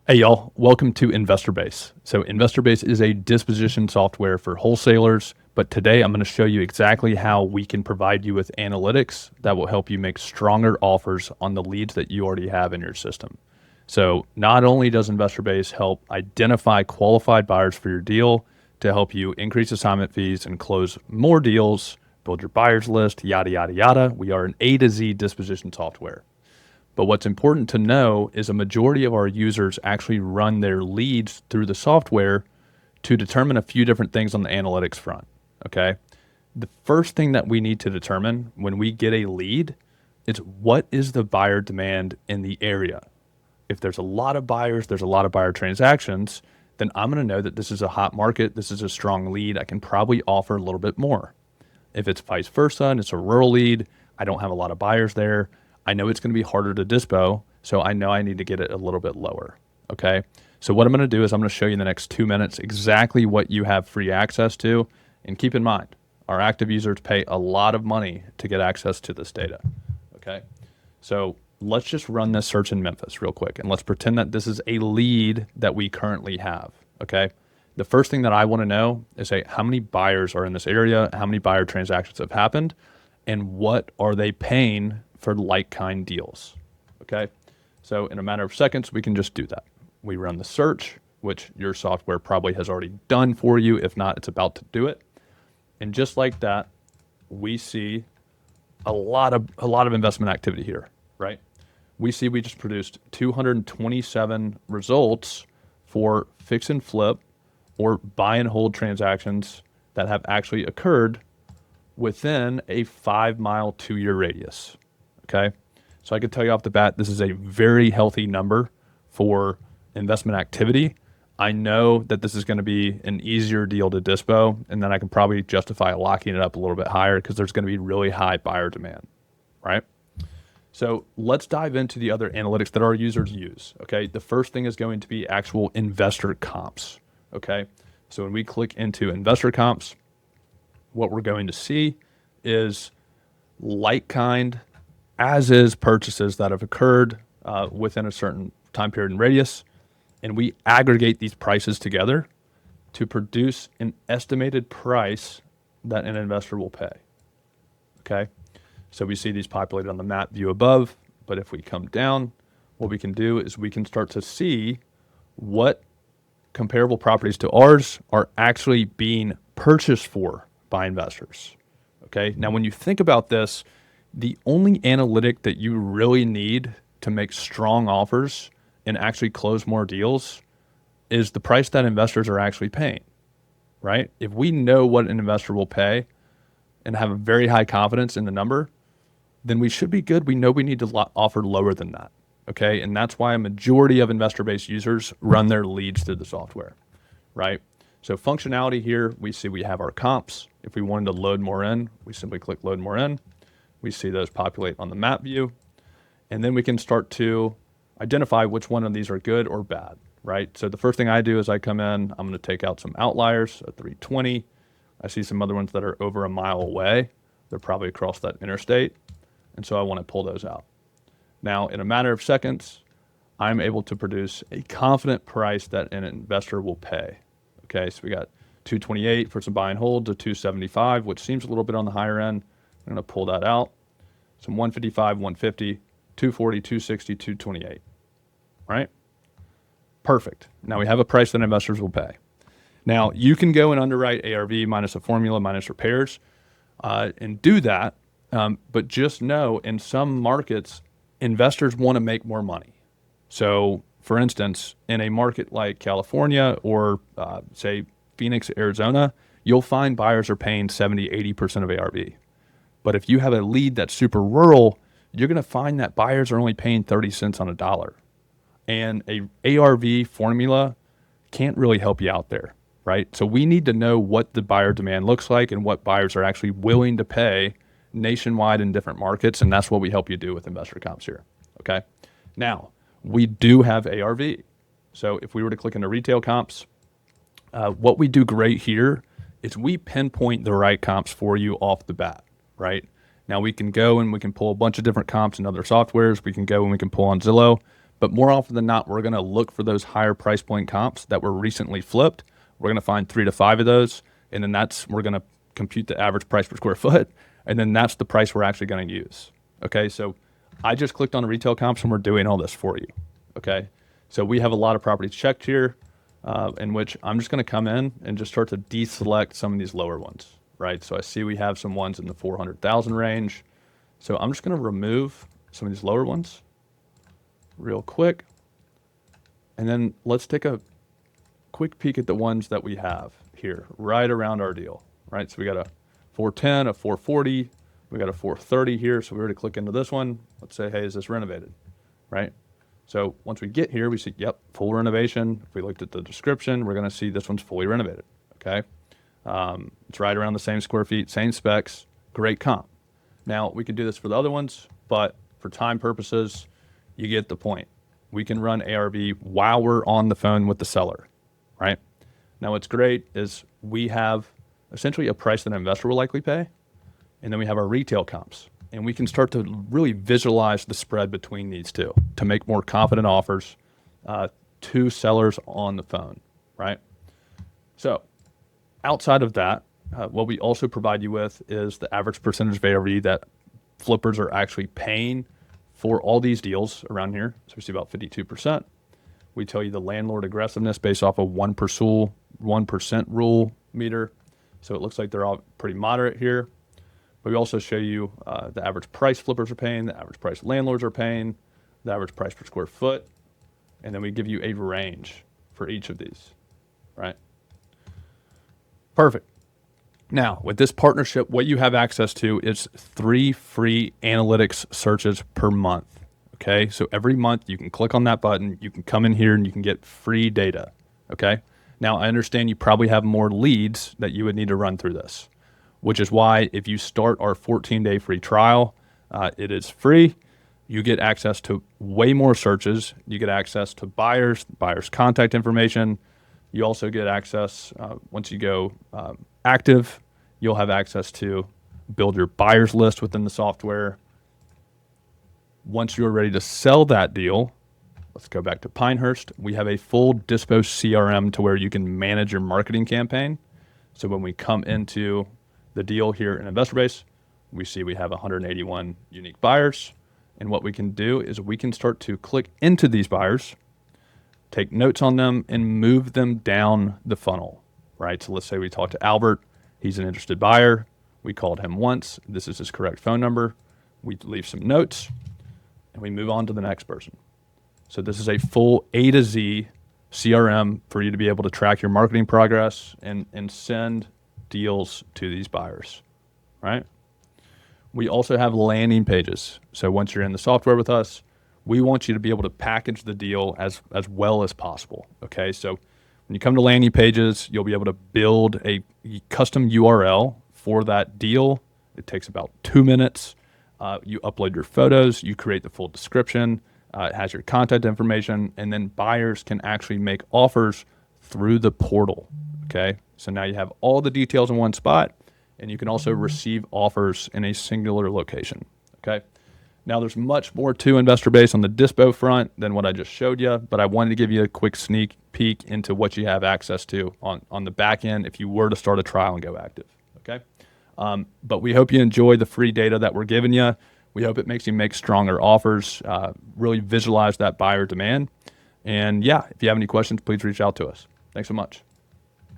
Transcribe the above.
Hey y'all, welcome to InvestorBase. So InvestorBase is a disposition software for wholesalers, but today I'm going to show you exactly how we can provide you with analytics that will help you make stronger offers on the leads that you already have in your system. So not only does InvestorBase help identify qualified buyers for your deal to help you increase assignment fees and close more deals, build your buyers list, yada, yada, yada. We are an A to Z disposition software. But what's important to know is a majority of our users actually run their leads through the software to determine a few different things on the analytics front. Okay. The first thing that we need to determine when we get a lead is what is the buyer demand in the area. If there's a lot of buyers, there's a lot of buyer transactions, then I'm going to know that this is a hot market. This is a strong lead. I can probably offer a little bit more. If it's vice versa and it's a rural lead, I don't have a lot of buyers there, I know it's going to be harder to dispo, so I know I need to get it a little bit lower, okay? So what I'm going to do is I'm going to show you in the next 2 minutes exactly what you have free access to, and keep in mind, our active users pay a lot of money to get access to this data, okay? So let's just run this search in Memphis real quick, and let's pretend that this is a lead that we currently have, okay? The first thing that I want to know is, hey, how many buyers are in this area, how many buyer transactions have happened, and what are they paying for like-kind deals, okay? So in a matter of seconds, we can just do that. We run the search, which your software probably has already done for you. If not, it's about to do it. And just like that, we see a lot of investment activity here, right? We see we just produced 227 results for fix and flip or buy and hold transactions that have actually occurred within a 5-mile, 2-year radius. Okay. So I could tell you off the bat, this is a very healthy number for investment activity. I know that this is going to be an easier deal to dispo, and then I can probably justify locking it up a little bit higher because there's going to be really high buyer demand, right? So let's dive into the other analytics that our users use. Okay. The first thing is going to be actual investor comps. Okay. So when we click into investor comps, what we're going to see is like-kind as is purchases that have occurred within a certain time period and radius, and we aggregate these prices together to produce an estimated price that an investor will pay. Okay, so we see these populated on the map view above, but if we come down, what we can do is we can start to see what comparable properties to ours are actually being purchased for by investors. Okay, now when you think about this, the only analytic that you really need to make strong offers and actually close more deals is the price that investors are actually paying, right? If we know what an investor will pay and have a very high confidence in the number, then we should be good. We know we need to offer lower than that, okay? And that's why a majority of investor-based users run their leads through the software, right? So functionality here, we see we have our comps. If we wanted to load more in, we simply click load more in. We see those populate on the map view, and then we can start to identify which one of these are good or bad, right? So the first thing I do is I come in, I'm going to take out some outliers at 320. I see some other ones that are over a mile away. They're probably across that interstate, and so I want to pull those out. Now, in a matter of seconds, I'm able to produce a confident price that an investor will pay. Okay, so we got 228 for some buy and hold to 275, which seems a little bit on the higher end. I'm going to pull that out. Some 155, 150, 240, 260, 228. Right? Perfect. Now we have a price that investors will pay. Now you can go and underwrite ARV minus a formula minus repairs and do that. But just know in some markets, investors want to make more money. So for instance, in a market like California or say Phoenix, Arizona, you'll find buyers are paying 70, 80% of ARV. But if you have a lead that's super rural, you're going to find that buyers are only paying 30 cents on a dollar. And a ARV formula can't really help you out there, right? So we need to know what the buyer demand looks like and what buyers are actually willing to pay nationwide in different markets. And that's what we help you do with investor comps here, okay? Now, we do have ARV. So if we were to click into retail comps, what we do great here is we pinpoint the right comps for you off the bat. Right? Now we can go and we can pull a bunch of different comps in other softwares. We can go and we can pull on Zillow, But more often than not, we're going to look for those higher price point comps that were recently flipped. We're going to find 3 to 5 of those, and then we're going to compute the average price per square foot, and then that's the price we're actually going to use. Okay, so I just clicked on retail comps and we're doing all this for you. Okay, so we have a lot of properties checked here, in which I'm just going to come in and just start to deselect some of these lower ones, right? So I see we have some ones in the 400,000 range. So I'm just going to remove some of these lower ones real quick. And then let's take a quick peek at the ones that we have here right around our deal, right? So we got a 410, a 440, we got a 430 here. So we were to click into this one. Let's say, hey, is this renovated, right? So once we get here, we see, yep, full renovation. If we looked at the description, we're going to see this one's fully renovated, okay? It's right around the same square feet, same specs, great comp. Now, we could do this for the other ones, but for time purposes, you get the point. We can run ARV while we're on the phone with the seller, right? Now, what's great is we have essentially a price that an investor will likely pay, and then we have our retail comps. And we can start to really visualize the spread between these two to make more confident offers to sellers on the phone, right? So outside of that, what we also provide you with is the average percentage of ARV that flippers are actually paying for all these deals around here. So we see about 52%. We tell you the landlord aggressiveness based off a 1% rule meter. So it looks like they're all pretty moderate here. But we also show you the average price flippers are paying, the average price landlords are paying, the average price per square foot, and then we give you a range for each of these, right? Perfect. Now, with this partnership, what you have access to is 3 free analytics searches per month, okay? So every month you can click on that button, you can come in here and you can get free data, okay? Now, I understand you probably have more leads that you would need to run through this, which is why if you start our 14-day free trial, it is free. You get access to way more searches. You get access to buyers contact information. You also get access, once you go active, you'll have access to build your buyers list within the software. Once you're ready to sell that deal, let's go back to Pinehurst. We have a full Dispo CRM to where you can manage your marketing campaign. So when we come into the deal here in InvestorBase, we see we have 181 unique buyers. And what we can do is we can start to click into these buyers, take notes on them, and move them down the funnel, right? So let's say we talk to Albert. He's an interested buyer. We called him once. This is his correct phone number. We leave some notes, and we move on to the next person. So this is a full A to Z CRM for you to be able to track your marketing progress and send deals to these buyers, right? We also have landing pages. So once you're in the software with us, we want you to be able to package the deal as well as possible, okay? So when you come to landing pages, you'll be able to build a custom URL for that deal. It takes about 2 minutes. You upload your photos, you create the full description, it has your contact information, and then buyers can actually make offers through the portal, okay? So now you have all the details in one spot, and you can also receive offers in a singular location, okay? Now there's much more to InvestorBase on the Dispo front than what I just showed you, but I wanted to give you a quick sneak peek into what you have access to on the back end if you were to start a trial and go active, okay? But we hope you enjoy the free data that we're giving you. We hope it makes you make stronger offers, really visualize that buyer demand. And yeah, if you have any questions, please reach out to us. Thanks so much.